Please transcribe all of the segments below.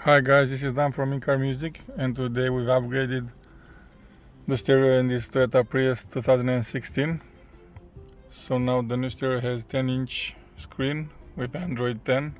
Hi guys, this is Dan from In-Car Music, and today we've upgraded the stereo in this Toyota Prius 2016. So now the new stereo has 10-inch screen with Android 10.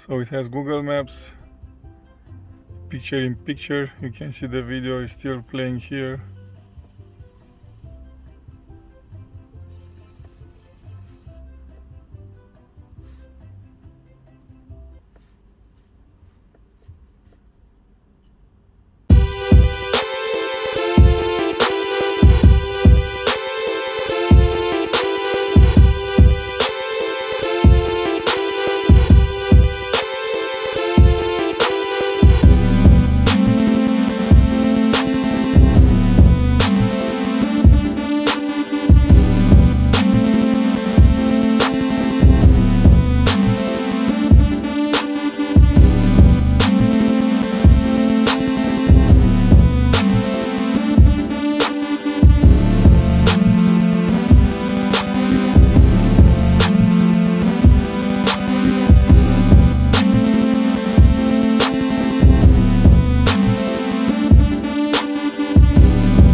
So it has Google Maps, picture in picture. You can see the video is still playing here.